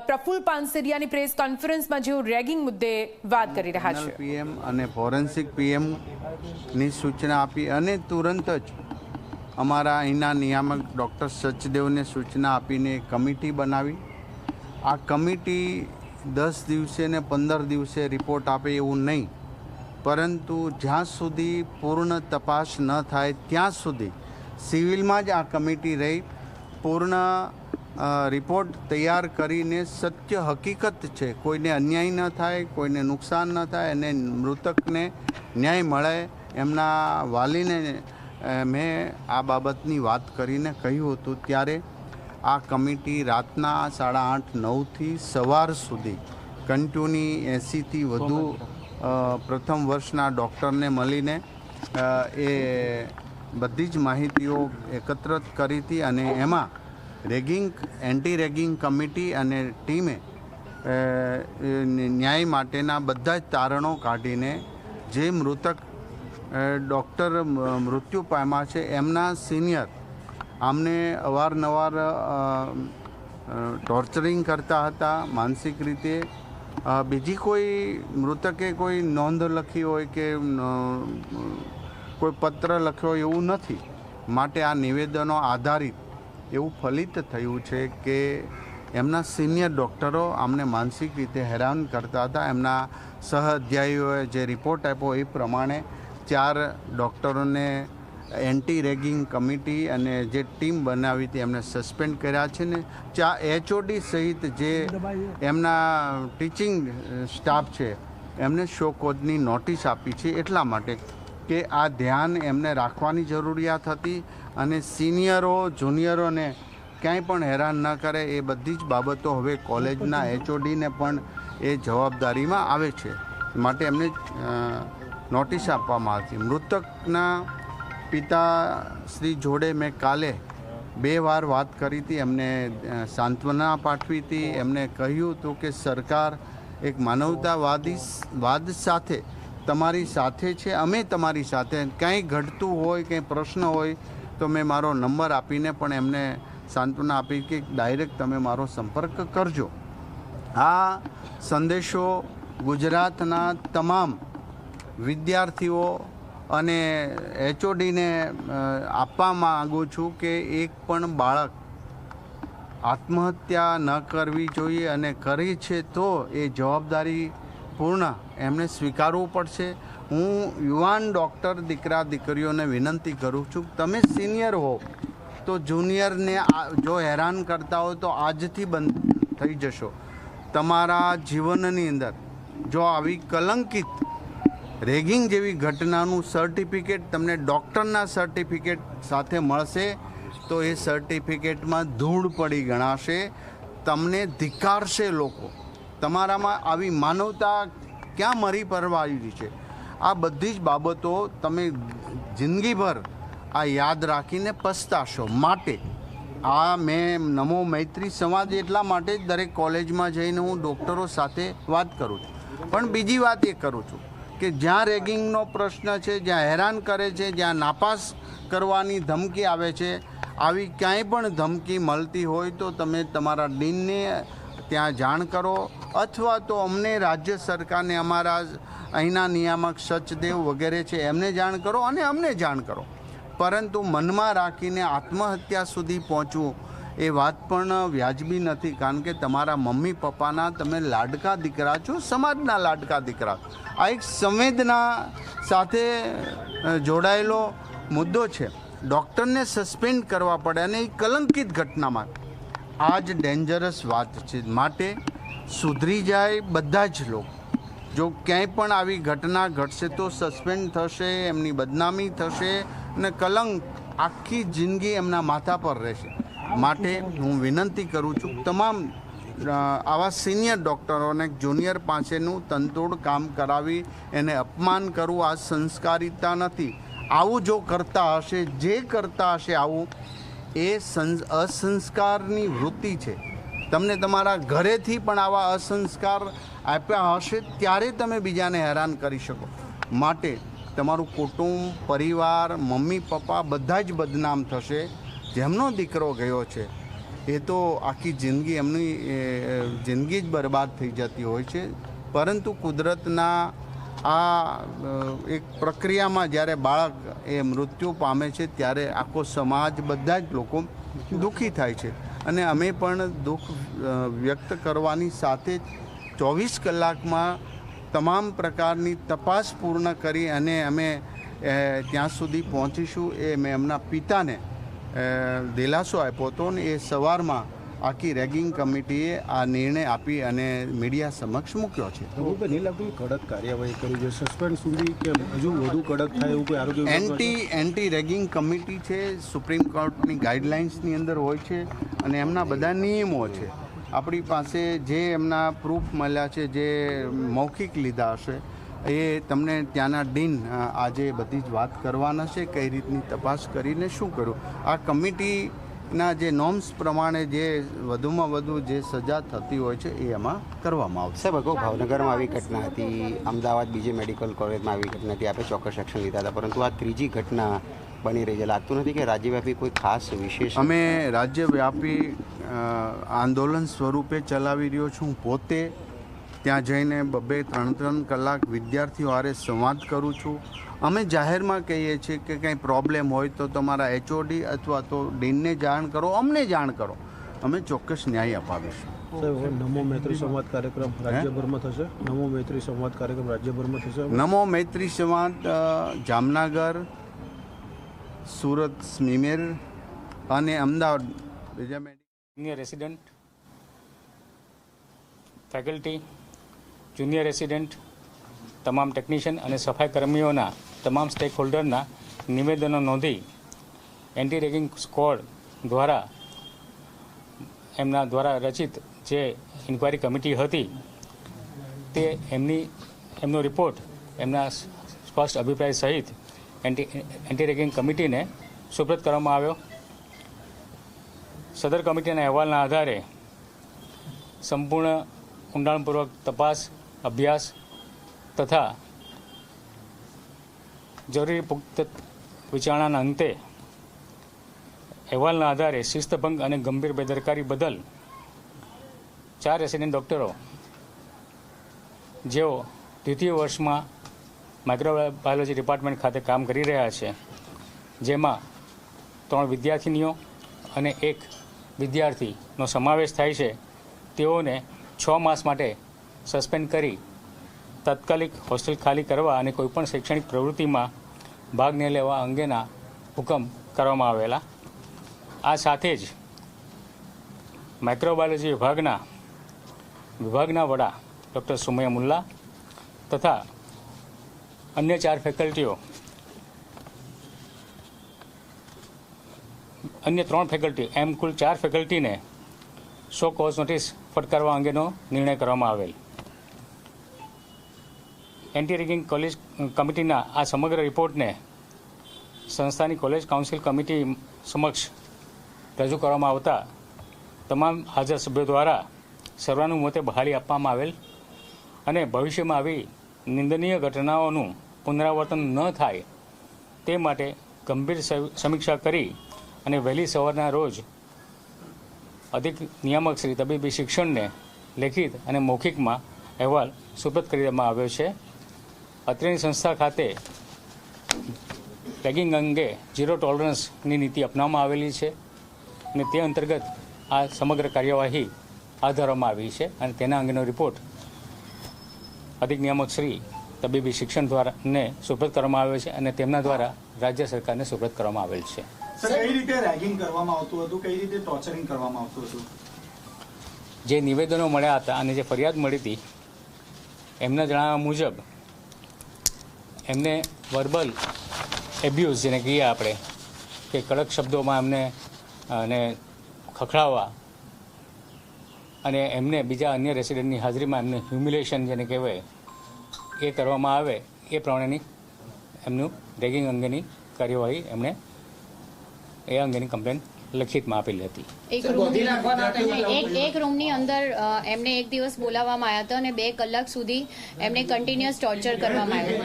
પ્રફુલ્લ પાનસેરિયાની press કોન્ફરન્સમાં જેઓ ragging મુદ્દે વાત કરી રહ્યા છે, પીએમ અને ફોરેન્સિક પીએમ ની સૂચના આપી અને તુરંત જ અમારા અહીંના નિયામક ડૉક્ટર સચદેવને સૂચના આપીને કમિટી બનાવી. આ કમિટી 10 દિવસે ને 15 દિવસે રિપોર્ટ આપે એવું નહીં, પરંતુ જ્યાં સુધી પૂર્ણ તપાસ ન થાય ત્યાં સુધી સિવિલમાં જ આ કમિટી રહી પૂર્ણ રિપોર્ટ તૈયાર કરીને સત્ય હકીકત છે, કોઈને અન્યાય ન થાય, કોઈને નુકસાન ન થાય અને મૃતકને ન્યાય મળે. એમના વાલીને મેં આ બાબતની વાત કરીને કહ્યું હતું. ત્યારે આ કમિટી રાતના 8:30-9થી સવાર સુધી કન્ટિન્યુ 80થી વધુ પ્રથમ વર્ષના ડૉક્ટરને મળીને એ બધી જ માહિતીઓ એકત્રિત કરી હતી અને એમાં એન્ટી રેગિંગ કમિટી અને ટીમે ન્યાય માટેના બધા જ તારણો કાઢીને જે મૃતક ડૉક્ટર મૃત્યુ પામ્યા છે એમના સિનિયર આમને અવારનવાર ટોર્ચરિંગ કરતા હતા માનસિક રીતે. બીજી કોઈ મૃતકે કોઈ નોંધ લખી હોય કે કોઈ પત્ર લખ્યો એવું નથી. માટે આ નિવેદનો આધારિત એવું ફલિત થયું છે કે એમના સિનિયર ડૉક્ટરો આમને માનસિક રીતે હેરાન કરતા હતા. એમના સહઅધ્યાયીઓએ જે રિપોર્ટ આપ્યો એ પ્રમાણે 4 ડૉક્ટરોને એન્ટી રેગિંગ કમિટી અને જે ટીમ બનાવી હતી એમને સસ્પેન્ડ કર્યા છે ને HOD સહિત જે એમના ટીચિંગ સ્ટાફ છે એમને શો કોઝની નોટિસ આપી છે, એટલા માટે કે આ ધ્યાન એમને રાખવાની જરૂરિયાત હતી અને સિનિયરો જુનિયરોને ક્યાંય પણ હેરાન ન કરે એ બધી જ બાબતો હવે કોલેજના HODને પણ એ જવાબદારીમાં આવે છે. માટે એમને નોટિસ આપવામાં આવી. મૃતકના પિતા શ્રી જોડે મેં કાલે 2 વાર વાત કરી હતી. એમને સાંત્વના પાઠવી હતી. એમને કહ્યું હતું કે સરકાર એક માનવતાવાદ સાથે તમારી સાથે છે, અમે તમારી સાથે. કંઈ ઘટતું હોય, કંઈ પ્રશ્ન હોય તો મેં મારો નંબર આપીને પણ એમને સાંત્વના આપી કે ડાયરેક્ટ તમે મારો સંપર્ક કરજો. આ સંદેશો ગુજરાતના તમામ વિદ્યાર્થીઓ અને HODને આપવા માગું છું કે એક પણ બાળક આત્મહત્યા ન કરવી જોઈએ અને કરી છે તો એ જવાબદારી પૂર્ણ એમને સ્વીકારવું પડશે. હું યુવાન ડૉક્ટર દીકરા દીકરીઓને વિનંતી કરું છું, તમે સિનિયર હો તો જુનિયરને જો હેરાન કરતા હોય તો આજથી બંધ થઈ જશો. તમારા જીવનની અંદર જો આવી કલંકિત રેગિંગ જેવી ઘટનાનું સર્ટિફિકેટ તમને ડૉક્ટરના સર્ટિફિકેટ સાથે મળશે તો એ સર્ટિફિકેટમાં ધૂળ પડી ગણાશે, તમને ધિક્કારશે લોકો. તમારામાં આવી માનવતા ક્યાં મરી પરવારી છે? આ બધી જ બાબતો તમે જિંદગીભર આ યાદ રાખીને પસ્તાશો. માટે આ મેં નમો મૈત્રી સમાજ એટલા માટે જ દરેક કોલેજમાં જઈને હું ડૉક્ટરો સાથે વાત કરું છું. પણ બીજી વાત એ કરું છું કે જ્યાં રેગિંગનો પ્રશ્ન છે, જ્યાં હેરાન કરે છે, જ્યાં નાપાસ કરવાની ધમકી આવે છે, આવી ક્યાંય પણ ધમકી મળતી હોય તો તમે તમારા ડીનને ત્યાં જાણ કરો અથવા તો અમને રાજ્ય સરકારને અમારા અહીંના નિયામક સચદેવ વગેરે છે એમને જાણ કરો અને અમને જાણ કરો. પરંતુ મનમાં રાખીને આત્મહત્યા સુધી પહોંચવું એ વાત પણ વ્યાજબી નથી. કારણ કે તમારા મમ્મી પપ્પાના તમે લાડકા દીકરા છો, સમાજના લાડકા દીકરા. આ એક સંવેદના સાથે જોડાયેલો મુદ્દો છે. ડૉક્ટરને સસ્પેન્ડ કરવા પડે અને એ કલંકિત ઘટનામાં આ જ ડેન્જરસ વાત છે. માટે સુધરી જાય બધા જ લોકો. જો ક્યાંય પણ આવી ઘટના ઘટશે તો સસ્પેન્ડ થશે, એમની બદનામી થશે અને કલંક આખી જિંદગી એમના માથા પર રહેશે. માટે હું વિનંતી કરું છું તમામ આવા સિનિયર ડૉક્ટરોને જુનિયર પાસેનું તનતોડ કામ કરાવી એને અપમાન કરવું આ સંસ્કારિતા નથી. આવું જો કરતા હશે, જે કરતા હશે આવું, એ અસંસ્કારની વૃત્તિ છે. તમને તમારા ઘરેથી પણ આવા અસંસ્કાર આપ્યા હશે ત્યારે તમે બીજાને હેરાન કરી શકો. માટે તમારું કુટુંબ, પરિવાર, મમ્મી પપ્પા બધા જ બદનામ થશે. જેમનો દીકરો ગયો છે એ તો આખી જિંદગી એમની જિંદગી જ બરબાદ થઈ જતી હોય છે. પરંતુ કુદરતના આ એક પ્રક્રિયામાં જ્યારે બાળક એ મૃત્યુ પામે છે ત્યારે આખો સમાજ બધા જ લોકો દુઃખી થાય છે. અને અમે પણ દુઃખ વ્યક્ત કરવાની સાથે જ 24 કલાકમાં તમામ પ્રકારની તપાસ પૂર્ણ કરી અને અમે ત્યાં સુધી પહોંચીશું એ મેં એમના પિતાને દિલાસો આપ્યો હતો ને એ સવારમાં આખી રેગિંગ કમિટીએ આ નિર્ણય આપી અને મીડિયા સમક્ષ મૂક્યો છે. નહીં લાગતું કડક કાર્યવાહી કરી છે સસ્પેન્ડ સુધી કે હજુ વધુ કડક થાય એવું કોઈ આરોગ્ય એન્ટી રેગિંગ કમિટી છે, સુપ્રીમ કોર્ટની ગાઈડલાઇન્સની અંદર હોય છે અને એમના બધા નિયમો છે. આપણી પાસે જે એમના પ્રૂફ મળ્યા છે, જે મૌખિક લીધા હશે એ તમને ત્યાંના ડીન આજે બધી જ વાત કરવાના છે, કઈ રીતની તપાસ કરીને શું કરવું. આ કમિટીના જે નોર્મ્સ પ્રમાણે જે વધુમાં વધુ જે સજા થતી હોય છે એ એમાં કરવામાં આવશે. સાહેબ, અગાઉ ભાવનગરમાં આવી ઘટના હતી, અમદાવાદ બીજે મેડિકલ કોલેજમાં આવી ઘટના હતી, આપણે ચોક્કસ એક્શન લીધા હતા, પરંતુ આ ત્રીજી ઘટના બની રહી છે. લાગતું નથી કે રાજ્યવ્યાપી કોઈ ખાસ વિશેષ અમે રાજ્યવ્યાપી આંદોલન સ્વરૂપે ચલાવી રહ્યો છું. પોતે ત્યાં જઈને 2-3 કલાક વિદ્યાર્થીઓ હારે સંવાદ કરું છું. અમે જાહેરમાં કહીએ છીએ કે કંઈ પ્રોબ્લેમ હોય તો તમારા HOD અથવા તો ડીનને જાણ કરો, અમને જાણ કરો, અમે ચોક્કસ ન્યાય અપાવીશું. નમો મૈત્રી સંવાદ કાર્યક્રમ રાજ્યભરમાં થશે. નમો મૈત્રી સંવાદ કાર્યક્રમ રાજ્યભરમાં થશે. નમો મૈત્રી સંવાદ જામનગર, સુરત, સ્મીમેર અને અમદાવાદ બીજા junior resident, faculty, junior resident, તમામ ટેકનિશિયન અને સફાઈ કર્મીઓના તમામ સ્ટેક હોલ્ડરના નિવેદનો નોંધી એન્ટી રેગિંગ સ્ક્વોડ દ્વારા એમના દ્વારા રચિત જે ઇન્ક્વાયરી કમિટી હતી તે એમનો રિપોર્ટ એમના સ્પષ્ટ અભિપ્રાય સહિત એન્ટી રેગિંગ કમિટીને સુપ્રત કરવામાં આવ્યો. સદર કમિટીના અહેવાલના આધારે સંપૂર્ણ ઊંડાણપૂર્વક તપાસ, અભ્યાસ તથા જરૂરી પુખ્ત વિચારણાના અંતે અહેવાલના આધારે શિસ્તભંગ અને ગંભીર બેદરકારી બદલ 4 રેસિડેન્ટ ડૉક્ટરો જેઓ દ્વિતીય વર્ષમાં માઇક્રોબાયોલોજી ડિપાર્ટમેન્ટ ખાતે કામ કરી રહ્યા છે, જેમાં 3 વિદ્યાર્થીનીઓ અને 1 વિદ્યાર્થીનો સમાવેશ થાય છે, તેઓને 6 માસ માટે સસ્પેન્ડ કરી તાત્કાલિક હોસ્ટેલ ખાલી કરવા અને કોઈપણ શૈક્ષણિક પ્રવૃત્તિમાં ભાગ ન લેવા અંગેના હુકમ કરવામાં આવેલા. આ સાથે જ માઇક્રોબાયોલોજી વિભાગના વડા ડૉક્ટર સુમૈયા મુલ્લા તથા અન્ય 4 ફેકલ્ટીઓ, અન્ય 3 ફેકલ્ટી એમ કુલ 4 ફેકલ્ટીને સો કોઝ નોટિસ ફટકારવા અંગેનો નિર્ણય કરવામાં આવેલ. એન્ટી રેગિંગ કોલેજ કમિટીના આ સમગ્ર રિપોર્ટને સંસ્થાની કોલેજ કાઉન્સિલ કમિટી સમક્ષ રજૂ કરવામાં આવતા તમામ હાજર સભ્યો દ્વારા સર્વાનુમતે બહાલી આપવામાં આવેલ અને ભવિષ્યમાં આવી નિંદનીય ઘટનાઓનું પુનરાવર્તન ન થાય તે માટે ગંભીર સમીક્ષા કરી અને વહેલી સવારના રોજ અધિક નિયામક શ્રી તબીબી શિક્ષણને લેખિત અને મૌખિકમાં અહેવાલ સુપ્રત કરી દેવામાં આવ્યો છે. અત્રેની સંસ્થા ખાતે રેગિંગ અંગે ઝીરો ટોલરન્સની નીતિ અપનાવવામાં આવેલી છે અને તે અંતર્ગત આ સમગ્ર કાર્યવાહી હાથ ધરવામાં આવી છે અને તેના અંગેનો રિપોર્ટ અધિક નિયામક શ્રી તબીબી શિક્ષણ દ્વારાને સુપ્રત કરવામાં આવ્યો છે અને તેમના દ્વારા રાજ્ય સરકારને સુપ્રત કરવામાં આવેલ છે. કઈ રીતે રેગિંગ કરવામાં આવતું હતું, કઈ રીતે ટોર્ચરિંગ કરવામાં આવતું હતું? જે નિવેદનો મળ્યા હતા અને જે ફરિયાદ મળી હતી એમના જણાવ્યા મુજબ એમને વર્બલ એબ્યુઝ જેને કહીએ આપણે કે કડક શબ્દોમાં એમને અને ખખડાવવા અને એમને બીજા અન્ય રેસિડેન્ટની હાજરીમાં એમને હ્યુમિલેશન જેને કહેવાય એ કરવામાં આવે એ પ્રમાણેની એમનું રેગિંગ અંગેની કાર્યવાહી એમણે એ અંગેની કમ્પ્લેન લખિતમાં આપેલી હતી. એક રૂમની અંદર એમને એક દિવસ બોલાવવામાં આવ્યા હતા અને 2 કલાક સુધી એમને કન્ટિન્યુઅસ ટોર્ચર કરવામાં આવ્યું.